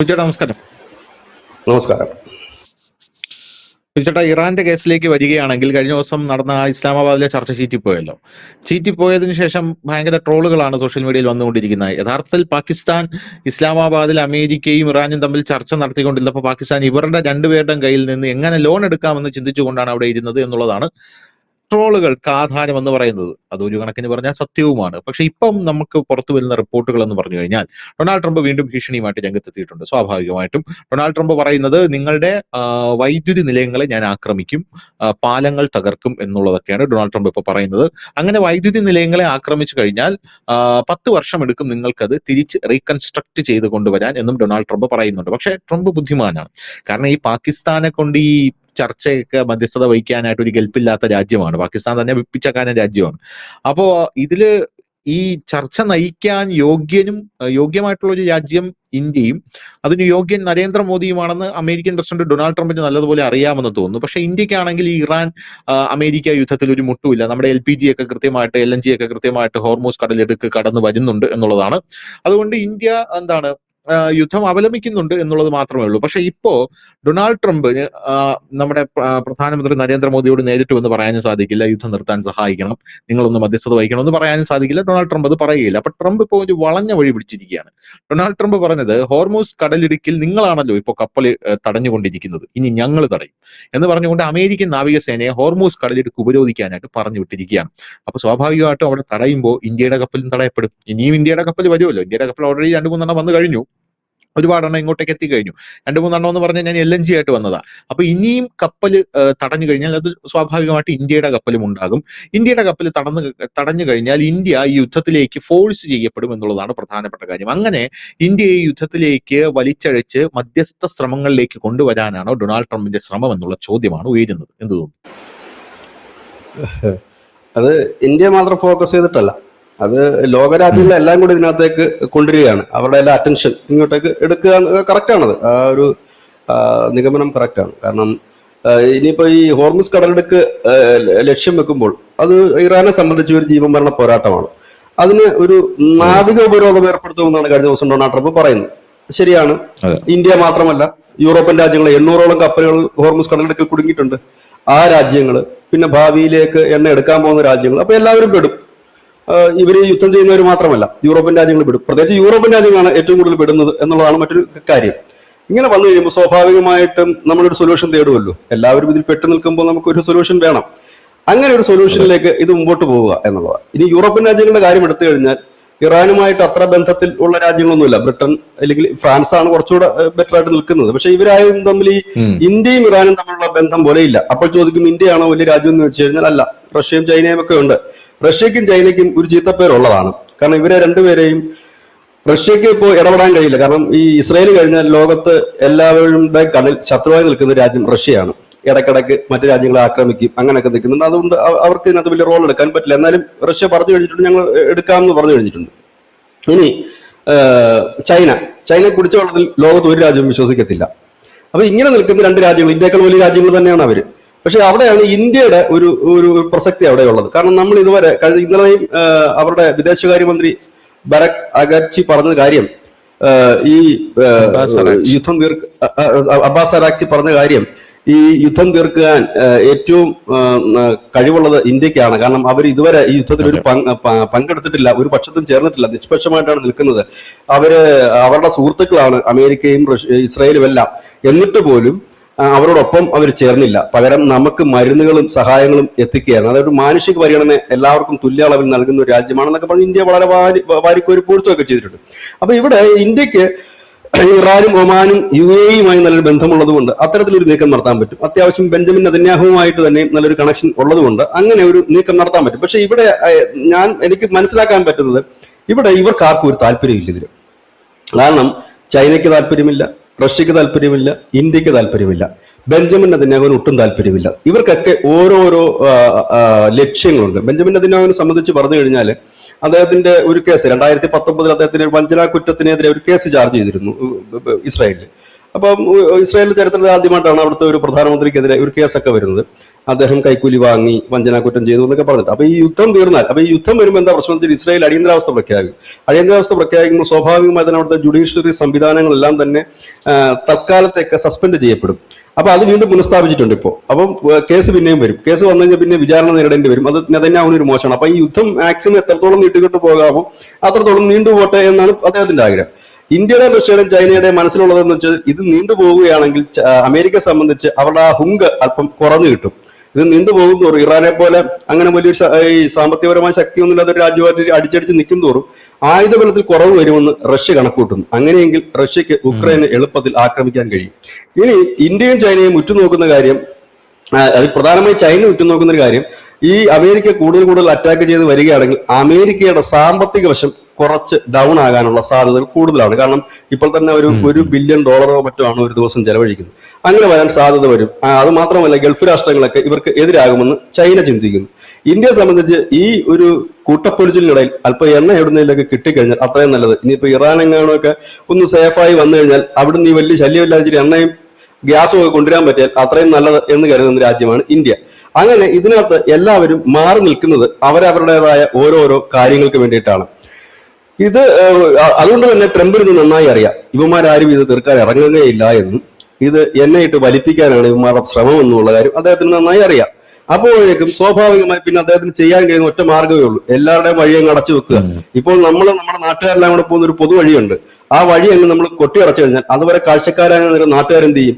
ചേട്ടാ നമസ്കാരം. നമസ്കാരം. ചേട്ടാ, ഇറാന്റെ കേസിലേക്ക് വരികയാണെങ്കിൽ കഴിഞ്ഞ ദിവസം നടന്ന ഇസ്ലാമാബാദിലെ ചർച്ച ചീറ്റിപ്പോയല്ലോ. ചീറ്റിപ്പോയതിനു ശേഷം ഭയങ്കര ട്രോളുകളാണ് സോഷ്യൽ മീഡിയയിൽ വന്നുകൊണ്ടിരിക്കുന്നത്. യഥാർത്ഥത്തിൽ പാകിസ്ഥാൻ ഇസ്ലാമാബാദിൽ അമേരിക്കയും ഇറാനും തമ്മിൽ ചർച്ച നടത്തിക്കൊണ്ടിരുന്നപ്പോൾ പാകിസ്ഥാൻ ഇവരുടെ രണ്ടുപേരുടെയും കയ്യിൽ നിന്ന് എങ്ങനെ ലോൺ എടുക്കാമെന്ന് ചിന്തിച്ചുകൊണ്ടാണ് അവിടെ ഇരുന്നത് എന്നുള്ളതാണ് ട്രോളുകൾക്ക് ആധാരം എന്ന് പറയുന്നത്. അതൊരു കണക്കിന് പറഞ്ഞാൽ സത്യവുമാണ്. പക്ഷെ ഇപ്പം നമുക്ക് പുറത്തു വരുന്ന റിപ്പോർട്ടുകൾ എന്ന് പറഞ്ഞു കഴിഞ്ഞാൽ ഡൊണാൾഡ് ട്രംപ് വീണ്ടും ഭീഷണിയുമായിട്ട് രംഗത്തെത്തിയിട്ടുണ്ട്. സ്വാഭാവികമായിട്ടും ഡൊണാൾഡ് ട്രംപ് പറയുന്നത് നിങ്ങളുടെ വൈദ്യുതി നിലയങ്ങളെ ഞാൻ ആക്രമിക്കും, പാലങ്ങൾ തകർക്കും എന്നുള്ളതൊക്കെയാണ് ഡൊണാൾഡ് ട്രംപ് ഇപ്പോൾ പറയുന്നത്. അങ്ങനെ വൈദ്യുതി നിലയങ്ങളെ ആക്രമിച്ചു കഴിഞ്ഞാൽ 10 വർഷം എടുക്കും നിങ്ങൾക്കത് തിരിച്ച് റീകൺസ്ട്രക്ട് ചെയ്ത് കൊണ്ടുവരാൻ എന്നും ഡൊണാൾഡ് ട്രംപ് പറയുന്നുണ്ട്. പക്ഷെ ട്രംപ് ബുദ്ധിമാനാണ്. കാരണം ഈ പാകിസ്ഥാനെ കൊണ്ട് ഈ ചർച്ചയൊക്കെ മധ്യസ്ഥത വഹിക്കാനായിട്ട് ഒരു കെൽപ്പില്ലാത്ത രാജ്യമാണ് പാകിസ്ഥാൻ, തന്നെ വിപ്പിച്ചക്കാന രാജ്യമാണ്. അപ്പോ ഇതില് ഈ ചർച്ച നയിക്കാൻ യോഗ്യമായിട്ടുള്ള ഒരു രാജ്യം ഇന്ത്യയും അതിന് യോഗ്യൻ നരേന്ദ്രമോദിയുമാണെന്ന് അമേരിക്കൻ പ്രസിഡന്റ് ഡൊണാൾഡ് ട്രംപിന് നല്ലതുപോലെ അറിയാമെന്ന് തോന്നുന്നു. പക്ഷെ ഇന്ത്യക്കാണെങ്കിൽ ഈ ഇറാൻ അമേരിക്ക യുദ്ധത്തിൽ ഒരു മുട്ടുമില്ല. നമ്മുടെ LNG ഒക്കെ കൃത്യമായിട്ട് ഹോർമൂസ് കടലിടുക്ക് കടന്നു വരുന്നുണ്ട് എന്നുള്ളതാണ്. അതുകൊണ്ട് ഇന്ത്യ യുദ്ധം അവലംബിക്കുന്നുണ്ട് എന്നുള്ളത് മാത്രമേ ഉള്ളൂ. പക്ഷെ ഇപ്പോ ഡൊണാൾഡ് ട്രംപ് നമ്മുടെ പ്രധാനമന്ത്രി നരേന്ദ്രമോദിയോട് നേരിട്ട് വന്ന് പറയാനും സാധിക്കില്ല യുദ്ധം നിർത്താൻ സഹായിക്കണം, നിങ്ങളൊന്ന് മധ്യസ്ഥത വഹിക്കണം എന്ന് പറയാനും സാധിക്കില്ല. ഡൊണാൾഡ് ട്രംപ് അത് പറയുകയില്ല. അപ്പൊ ട്രംപ് ഇപ്പോൾ ഒരു വളഞ്ഞ വഴി പിടിച്ചിരിക്കുകയാണ്. ഡൊണാൾഡ് ട്രംപ് പറഞ്ഞത് ഹോർമൂസ് കടലിടുക്കിൽ നിങ്ങളാണല്ലോ ഇപ്പോൾ കപ്പൽ തടഞ്ഞുകൊണ്ടിരിക്കുന്നത്, ഇനി ഞങ്ങൾ തടയും എന്ന് പറഞ്ഞുകൊണ്ട് അമേരിക്കൻ നാവികസേനയെ ഹോർമൂസ് കടലിടുക്ക് ഉപരോധിക്കാനായിട്ട് പറഞ്ഞു വിട്ടിരിക്കുകയാണ്. അപ്പൊ സ്വാഭാവികമായിട്ടും അവിടെ തടയുമ്പോൾ ഇന്ത്യയുടെ കപ്പലും തടയപ്പെടും. ഇനിയും ഇന്ത്യയുടെ കപ്പൽ വരുമല്ലോ. ഇന്ത്യയുടെ കപ്പൽ ഓൾറെഡി 2-3 വന്നു കഴിഞ്ഞു. ഒരുപാടെണ്ണം ഇങ്ങോട്ടേക്ക് എത്തിക്കഴിഞ്ഞു. 2-3 എന്ന് പറഞ്ഞാൽ ഞാൻ LNG ആയിട്ട് വന്നതാ. അപ്പൊ ഇനിയും കപ്പൽ തടഞ്ഞു കഴിഞ്ഞാൽ അത് സ്വാഭാവികമായിട്ട് ഇന്ത്യയുടെ കപ്പലും ഉണ്ടാകും. ഇന്ത്യയുടെ കപ്പൽ തടഞ്ഞു കഴിഞ്ഞാൽ ഇന്ത്യ ഈ യുദ്ധത്തിലേക്ക് ഫോഴ്സ് ചെയ്യപ്പെടും എന്നുള്ളതാണ് പ്രധാനപ്പെട്ട കാര്യം. അങ്ങനെ ഇന്ത്യയെ ഈ യുദ്ധത്തിലേക്ക് വലിച്ചഴച്ച് മധ്യസ്ഥ ശ്രമങ്ങളിലേക്ക് കൊണ്ടുവരാനാണോ ഡൊണാൾഡ് ട്രംപിന്റെ ശ്രമം എന്നുള്ള ചോദ്യമാണ് ഉയരുന്നത്. എന്ത് തോന്നുന്നു? അത് ഇന്ത്യ മാത്രം ഫോക്കസ് ചെയ്തിട്ടല്ല, അത് ലോകരാജ്യങ്ങളെ എല്ലാം കൂടി ഇതിനകത്തേക്ക് കൊണ്ടുവരികയാണ്. അവരുടെ എല്ലാ അറ്റൻഷൻ ഇങ്ങോട്ടേക്ക് എടുക്കുക. കറക്റ്റാണത്, ആ ഒരു നിഗമനം കറക്റ്റാണ്. കാരണം ഇനിയിപ്പോ ഈ ഹോർമുസ് കടലിടുക്ക് ലക്ഷ്യം വെക്കുമ്പോൾ അത് ഇറാനെ സംബന്ധിച്ച് ഒരു ജീവൻ മരണ പോരാട്ടമാണ്. അതിന് ഒരു നാവിക ഉപരോധം ഏർപ്പെടുത്തുമെന്നാണ് കഴിഞ്ഞ ദിവസം ഡൊണാൾഡ് ട്രംപ് പറയുന്നത്. ശരിയാണ്. ഇന്ത്യ മാത്രമല്ല, യൂറോപ്യൻ രാജ്യങ്ങൾ 800ഓളം കപ്പലുകൾ ഹോർമുസ് കടലിടുക്കിൽ കുടുങ്ങിയിട്ടുണ്ട്. ആ രാജ്യങ്ങൾ, പിന്നെ ഭാവിയിലേക്ക് എണ്ണ എടുക്കാൻ പോകുന്ന രാജ്യങ്ങൾ, അപ്പൊ എല്ലാവരും പെടും. ഇവര് യുദ്ധം ചെയ്യുന്നവർ മാത്രമല്ല, യൂറോപ്യൻ രാജ്യങ്ങൾ പെടും. പ്രത്യേകിച്ച് യൂറോപ്യൻ രാജ്യങ്ങളാണ് ഏറ്റവും കൂടുതൽ പെടുന്നത് എന്നുള്ളതാണ് മറ്റൊരു കാര്യം. ഇങ്ങനെ വന്നു കഴിയുമ്പോൾ സ്വാഭാവികമായിട്ടും നമ്മളൊരു സൊല്യൂഷൻ തേടുമല്ലോ. എല്ലാവരും ഇതിൽ പെട്ടു നിൽക്കുമ്പോൾ നമുക്കൊരു സൊല്യൂഷൻ വേണം. അങ്ങനെ ഒരു സൊല്യൂഷനിലേക്ക് ഇത് മുമ്പോട്ട് പോവുക എന്നുള്ളതാണ്. ഇനി യൂറോപ്യൻ രാജ്യങ്ങളുടെ കാര്യം എടുത്തു കഴിഞ്ഞാൽ ഇറാനുമായിട്ട് അത്ര ബന്ധത്തിൽ ഉള്ള രാജ്യങ്ങളൊന്നുമില്ല. ബ്രിട്ടൻ അല്ലെങ്കിൽ ഫ്രാൻസ് ആണ് കുറച്ചുകൂടെ ബെറ്റർ ആയിട്ട് നിൽക്കുന്നത്. പക്ഷെ ഇവരായും തമ്മിൽ ഈ ഇന്ത്യയും ഇറാനും തമ്മിലുള്ള ബന്ധം പോലെയില്ല. അപ്പോൾ ചോദിക്കും ഇന്ത്യയാണോ വലിയ രാജ്യം എന്ന് വെച്ച് കഴിഞ്ഞാൽ അല്ല, റഷ്യയും ചൈനയും ഒക്കെ ഉണ്ട്. റഷ്യക്കും ചൈനയ്ക്കും ഒരു ചീത്തപ്പേരുള്ളതാണ്. കാരണം ഇവരെ രണ്ടുപേരെയും റഷ്യക്ക് ഇപ്പോൾ ഇടപെടാൻ കഴിയില്ല. കാരണം ഈ ഇസ്രായേൽ കഴിഞ്ഞാൽ ലോകത്ത് എല്ലാവരുടെ കണ്ണിൽ ശത്രുവായി നിൽക്കുന്ന രാജ്യം റഷ്യയാണ്. ഇടയ്ക്കിടയ്ക്ക് മറ്റു രാജ്യങ്ങളെ ആക്രമിക്കും, അങ്ങനെയൊക്കെ നിൽക്കുന്നുണ്ട്. അതുകൊണ്ട് അവർക്ക് ഇതിനകത്ത് വലിയ റോൾ എടുക്കാൻ പറ്റില്ല. എന്നാലും റഷ്യ പറഞ്ഞു കഴിഞ്ഞിട്ടുണ്ട്, ഞങ്ങൾ എടുക്കാമെന്ന് പറഞ്ഞു കഴിഞ്ഞിട്ടുണ്ട്. ഇനി ചൈന കുടിച്ച വെള്ളത്തിൽ ലോകത്ത് ഒരു രാജ്യവും വിശ്വസിക്കത്തില്ല. അപ്പൊ ഇങ്ങനെ നിൽക്കുന്ന രണ്ട് രാജ്യങ്ങൾ, ഇന്ത്യയേക്കാൾ വലിയ രാജ്യങ്ങൾ തന്നെയാണ് അവര്. പക്ഷെ അവിടെയാണ് ഇന്ത്യയുടെ ഒരു പ്രസക്തി അവിടെ ഉള്ളത്. കാരണം നമ്മൾ ഇതുവരെ ഇന്നലെയും അവരുടെ വിദേശകാര്യമന്ത്രി ബരക് അഗർച്ചി പറഞ്ഞ കാര്യം, ഈ യുദ്ധം അബ്ബാസ് അരാക്ചി പറഞ്ഞ കാര്യം, ഈ യുദ്ധം തീർക്കാൻ ഏറ്റവും കഴിവുള്ളത് ഇന്ത്യക്കാണ്. കാരണം അവർ ഇതുവരെ ഈ യുദ്ധത്തിൽ ഒരു പങ്കെടുത്തിട്ടില്ല, ഒരു പക്ഷത്തും ചേർന്നിട്ടില്ല, നിഷ്പക്ഷമായിട്ടാണ് നിൽക്കുന്നത്. അവരുടെ സുഹൃത്തുക്കളാണ് അമേരിക്കയും ഇസ്രായേലും എല്ലാം. എന്നിട്ട് പോലും അവരോടൊപ്പം അവർ ചേർന്നില്ല. പകരം നമുക്ക് മരുന്നുകളും സഹായങ്ങളും എത്തിക്കുകയാണ്. അതൊരു മാനുഷിക പരിഗണന എല്ലാവർക്കും തുല്യ അളവിൽ നൽകുന്ന ഒരു രാജ്യമാണെന്നൊക്കെ പറഞ്ഞ് ഇന്ത്യ വളരെ വാരിക്കോരി പൂഴ്ത്തുകയൊക്കെ ചെയ്തിട്ടുണ്ട്. അപ്പൊ ഇവിടെ ഇന്ത്യക്ക് ഇറാനും ഒമാനും UAE-യുമായി നല്ലൊരു ബന്ധമുള്ളത് കൊണ്ട് അത്തരത്തിലൊരു നീക്കം നടത്താൻ പറ്റും. അത്യാവശ്യം ബെഞ്ചമിൻ നെതന്യാഹുവുമായിട്ട് തന്നെ നല്ലൊരു കണക്ഷൻ ഉള്ളതുകൊണ്ട് അങ്ങനെ ഒരു നീക്കം നടത്താൻ പറ്റും. പക്ഷെ ഇവിടെ എനിക്ക് മനസ്സിലാക്കാൻ പറ്റുന്നത്, ഇവിടെ ഇവർക്ക് ആർക്കും ഒരു താല്പര്യമില്ല ഇതിൽ. കാരണം ചൈനയ്ക്ക് താല്പര്യമില്ല, റഷ്യക്ക് താല്പര്യമില്ല, ഇന്ത്യക്ക് താല്പര്യമില്ല, ബെഞ്ചമിൻ നെതന്യാഹുവിന് ഒട്ടും താല്പര്യമില്ല. ഇവർക്കൊക്കെ ഓരോരോ ലക്ഷ്യങ്ങളുണ്ട്. ബെഞ്ചമിൻ നെതന്യാഹുവിനെ സംബന്ധിച്ച് പറഞ്ഞു കഴിഞ്ഞാൽ അദ്ദേഹത്തിന്റെ ഒരു കേസ് 2019 അദ്ദേഹത്തിന് വഞ്ചനാ കുറ്റത്തിനെതിരെ ഒരു കേസ് ചാർജ് ചെയ്തിരുന്നു ഇസ്രായേലിൽ. അപ്പം ഇസ്രായേലിന്റെ ചരിത്രത്തിൽ ആദ്യമായിട്ടാണ് അവിടുത്തെ ഒരു പ്രധാനമന്ത്രിക്കെതിരെ ഒരു കേസൊക്കെ വരുന്നത്. അദ്ദേഹം കൈക്കൂലി വാങ്ങി വഞ്ചനാക്കുറ്റം ചെയ്തു എന്നൊക്കെ പറഞ്ഞിട്ട്. അപ്പൊ ഈ യുദ്ധം തീർന്നാൽ, അപ്പൊ ഈ യുദ്ധം വരുമ്പോൾ എന്താ പ്രശ്നം വെച്ചാൽ ഇസ്രായേൽ അടിയന്തരാവസ്ഥ പ്രഖ്യാപിക്കും. അടിയന്തരാവസ്ഥ പ്രഖ്യാപിക്കുമ്പോൾ സ്വാഭാവികമായി തന്നെ അവിടുത്തെ ജുഡീഷ്യറി സംവിധാനങ്ങളെല്ലാം തന്നെ തൽക്കാലത്തേക്ക് സസ്പെൻഡ് ചെയ്യപ്പെടും. അപ്പൊ അത് വീണ്ടും പുനഃസ്ഥാപിച്ചിട്ടുണ്ട് ഇപ്പോൾ. അപ്പം കേസ് പിന്നെയും വരും. കേസ് വന്നു കഴിഞ്ഞാൽ പിന്നെ വിചാരണ നേരിടേണ്ടി വരും. അത് നെതന്യാഹുവിന് ഒരു മോശമാണ്. അപ്പൊ ഈ യുദ്ധം മാക്സിമം എത്രത്തോളം നീട്ടിക്കൊണ്ട് പോകാമോ അത്രത്തോളം നീണ്ടുപോട്ടെ എന്നാണ് അദ്ദേഹത്തിന്റെ ആഗ്രഹം. ഇന്ത്യയുടെയും റഷ്യയുടെയും ചൈനയുടെയും മനസ്സിലുള്ളതെന്ന് വെച്ചാൽ ഇത് നീണ്ടുപോവുകയാണെങ്കിൽ അമേരിക്കയെ സംബന്ധിച്ച് അവരുടെ ആ ഹുങ്ക് അല്പം കുറഞ്ഞു കിട്ടും. ഇത് നീണ്ടുപോകും തോറും ഇറാനെ പോലെ അങ്ങനെ വലിയൊരു ഈ സാമ്പത്തികപരമായ ശക്തിയൊന്നുമില്ലാത്ത ഒരു രാജ്യമായിട്ട് അടിച്ചടിച്ച് നിൽക്കും തോറും ആയുധബലത്തിൽ കുറവ് വരുമെന്ന് റഷ്യ കണക്കൂട്ടുന്നു. അങ്ങനെയെങ്കിൽ റഷ്യക്ക് ഉക്രൈനെ എളുപ്പത്തിൽ ആക്രമിക്കാൻ കഴിയും. ഇനി ഇന്ത്യയും ചൈനയും ഉറ്റുനോക്കുന്ന കാര്യം, അതിൽ പ്രധാനമായി ചൈന ഉറ്റുനോക്കുന്ന ഒരു കാര്യം, ഈ അമേരിക്ക കൂടുതൽ അറ്റാക്ക് ചെയ്ത് വരികയാണെങ്കിൽ അമേരിക്കയുടെ സാമ്പത്തിക വശം കുറച്ച് ഡൗൺ ആകാനുള്ള സാധ്യതകൾ കൂടുതലാണ്. കാരണം ഇപ്പോൾ തന്നെ $1 ബില്യൺ മറ്റോ ആണ് ഒരു ദിവസം ചെലവഴിക്കുന്നത്. അങ്ങനെ വരാൻ സാധ്യത വരും. അത് മാത്രമല്ല ഗൾഫ് രാഷ്ട്രങ്ങളൊക്കെ ഇവർക്ക് എതിരാകുമെന്ന് ചൈന ചിന്തിക്കുന്നു. ഇന്ത്യയെ സംബന്ധിച്ച് ഈ ഒരു കൂട്ടപ്പൊരിച്ചിലിനിടയിൽ അല്പം എണ്ണ എവിടുന്നതിലൊക്കെ കിട്ടിക്കഴിഞ്ഞാൽ അത്രയും നല്ലത്. ഇനിയിപ്പോ ഇറാൻ എങ്ങാനൊക്കെ ഒന്ന് സേഫായി വന്നു കഴിഞ്ഞാൽ അവിടുന്ന് ഈ വലിയ ശല്യമില്ലാതിരി എണ്ണയും ഗ്യാസും ഒക്കെ കൊണ്ടുവരാൻ പറ്റിയാൽ അത്രയും നല്ലത് എന്ന് കരുതുന്ന രാജ്യമാണ് ഇന്ത്യ. അങ്ങനെ ഇതിനകത്ത് എല്ലാവരും മാറി നിൽക്കുന്നത് അവരവരുടേതായ ഓരോരോ കാര്യങ്ങൾക്ക് വേണ്ടിയിട്ടാണ്. ഇത് അതുകൊണ്ട് തന്നെ ട്രംപിന് ഇത് നന്നായി അറിയാം. ഇവന്മാരാരും ഇത് തീർക്കാൻ ഇറങ്ങുകയില്ല എന്നും ഇത് എന്നെ ഇട്ട് വലിപ്പിക്കാനാണ് ഇവന്മാരുടെ ശ്രമം എന്നുള്ള കാര്യം അദ്ദേഹത്തിന് നന്നായി അറിയാം. അപ്പോഴേക്കും സ്വാഭാവികമായി പിന്നെ അദ്ദേഹത്തിന് ചെയ്യാൻ കഴിയുന്ന ഒറ്റ മാർഗ്ഗമേ ഉള്ളൂ, എല്ലാവരുടെയും വഴി അങ്ങ് അടച്ചു വെക്കുക. ഇപ്പോൾ നമ്മുടെ നാട്ടുകാരെല്ലാം കൂടെ പോകുന്ന ഒരു പൊതുവഴിയുണ്ട്. ആ വഴി അങ്ങ് നമ്മൾ കൊട്ടിയടച്ചു കഴിഞ്ഞാൽ അതുവരെ കാഴ്ചക്കാരായ നാട്ടുകാരെന്ത് ചെയ്യും?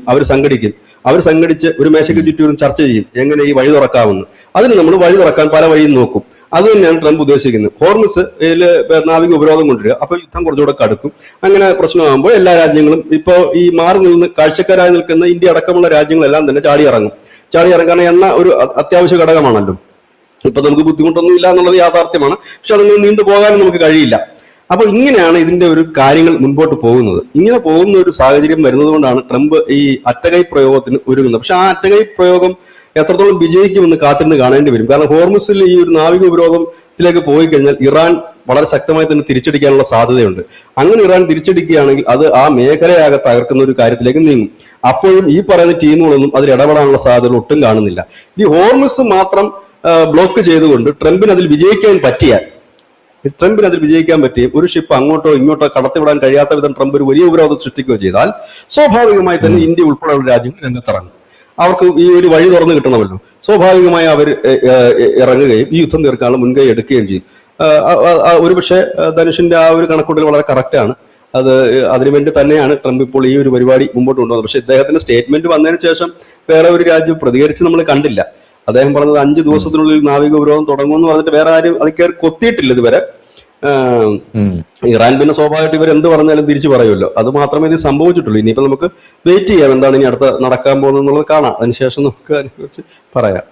അവർ സംഘടിച്ച് ഒരു മേശയ്ക്ക് ചുറ്റും ചർച്ച ചെയ്യും എങ്ങനെ ഈ വഴി തുറക്കാമെന്ന്. അതിന് നമ്മൾ വഴി തുറക്കാൻ പല വഴിയും നോക്കും. അത് തന്നെയാണ് ട്രംപ് ഉദ്ദേശിക്കുന്നത്. ഹോർമുസ് നാവിക ഉപരോധം കൊണ്ടുവരിക, അപ്പൊ യുദ്ധം കുറച്ചുകൂടെ കടുക്കും. അങ്ങനെ പ്രശ്നമാകുമ്പോൾ എല്ലാ രാജ്യങ്ങളും ഇപ്പോ ഈ മാറി നിന്ന് കാഴ്ചക്കാരായി നിൽക്കുന്ന ഇന്ത്യ അടക്കമുള്ള രാജ്യങ്ങളെല്ലാം തന്നെ ചാടി ഇറങ്ങും. കാരണം എണ്ണ ഒരു അത്യാവശ്യ ഘടകമാണല്ലോ. ഇപ്പൊ നമുക്ക് ബുദ്ധിമുട്ടൊന്നും ഇല്ല എന്നുള്ളത് യാഥാർത്ഥ്യമാണ്. പക്ഷെ അതൊന്നും നീണ്ടുപോകാനും നമുക്ക് കഴിയില്ല. അപ്പൊ ഇങ്ങനെയാണ് ഇതിന്റെ ഒരു കാര്യങ്ങൾ മുൻപോട്ട് പോകുന്നത്. ഇങ്ങനെ പോകുന്ന ഒരു സാഹചര്യം വരുന്നത് കൊണ്ടാണ് ട്രംപ് ഈ അറ്റകൈ പ്രയോഗത്തിന് ഒരുങ്ങുന്നത്. പക്ഷെ ആ അറ്റകൈ പ്രയോഗം എത്രത്തോളം വിജയിക്കുമെന്ന് കാത്തിരുന്ന് കാണേണ്ടി വരും. കാരണം ഹോർമുസിൽ ഈ ഒരു നാവിക ഉപരോധത്തിലേക്ക് പോയി കഴിഞ്ഞാൽ ഇറാൻ വളരെ ശക്തമായി തന്നെ തിരിച്ചടിക്കാനുള്ള സാധ്യതയുണ്ട്. അങ്ങനെ ഇറാൻ തിരിച്ചടിക്കുകയാണെങ്കിൽ അത് ആ മേഖലയാകെ തകർക്കുന്ന ഒരു കാര്യത്തിലേക്ക് നീങ്ങും. അപ്പോഴും ഈ പറയുന്ന ടീമുകളൊന്നും അതിൽ ഇടപെടാനുള്ള സാധ്യതകൾ ഒട്ടും കാണുന്നില്ല. ഈ ഹോർമുസ് മാത്രം ബ്ലോക്ക് ചെയ്തുകൊണ്ട് ട്രംപിന് അതിൽ വിജയിക്കാൻ പറ്റിയ ഒരു ഷിപ്പ് അങ്ങോട്ടോ ഇങ്ങോട്ടോ കടത്തിവിടാൻ കഴിയാത്ത വിധം ട്രംപ് ഒരു വലിയ ഉപരോധം സൃഷ്ടിക്കുകയോ ചെയ്താൽ സ്വാഭാവികമായി തന്നെ ഇന്ത്യ ഉൾപ്പെടെയുള്ള രാജ്യങ്ങൾ രംഗത്തിറങ്ങും. അവർക്ക് ഈ ഒരു വഴി തുറന്നു കിട്ടണമല്ലോ. സ്വാഭാവികമായി അവർ ഇറങ്ങുകയും ഈ യുദ്ധം തീർക്കാനുള്ള മുൻകൈ എടുക്കുകയും ചെയ്യും. ഒരുപക്ഷെ ധനുഷിന്റെ ആ ഒരു കണക്കൂട്ടൽ വളരെ കറക്റ്റാണ്. അതിനുവേണ്ടി തന്നെയാണ് ട്രംപ് ഇപ്പോൾ ഈ ഒരു പരിപാടി മുമ്പോട്ട് കൊണ്ടുവന്നത്. പക്ഷെ ഇദ്ദേഹത്തിന്റെ സ്റ്റേറ്റ്മെന്റ് വന്നതിന് ശേഷം വേറെ ഒരു രാജ്യം പ്രതികരിച്ച് നമ്മൾ കണ്ടില്ല. അദ്ദേഹം പറഞ്ഞത് 5 ദിവസത്തിനുള്ളിൽ നാവിക ഉപരോധം തുടങ്ങുമെന്ന് പറഞ്ഞിട്ട് വേറെ ആരും അത് കയറി കൊത്തിയിട്ടില്ല ഇതുവരെ. ഇറാൻ പിന്നെ സ്വാഭാവികമായിട്ട് ഇവർ എന്ത് പറഞ്ഞാലും തിരിച്ചു പറയുമല്ലോ. അത് മാത്രമേ ഇത് സംഭവിച്ചിട്ടുള്ളൂ. ഇനിയിപ്പോ നമുക്ക് വെയിറ്റ് ചെയ്യാം എന്താണ് ഇനി അടുത്ത നടക്കാൻ പോകുന്നത് എന്നുള്ളത് കാണാം. അതിനുശേഷം നമുക്ക് അതിനെക്കുറിച്ച് പറയാം.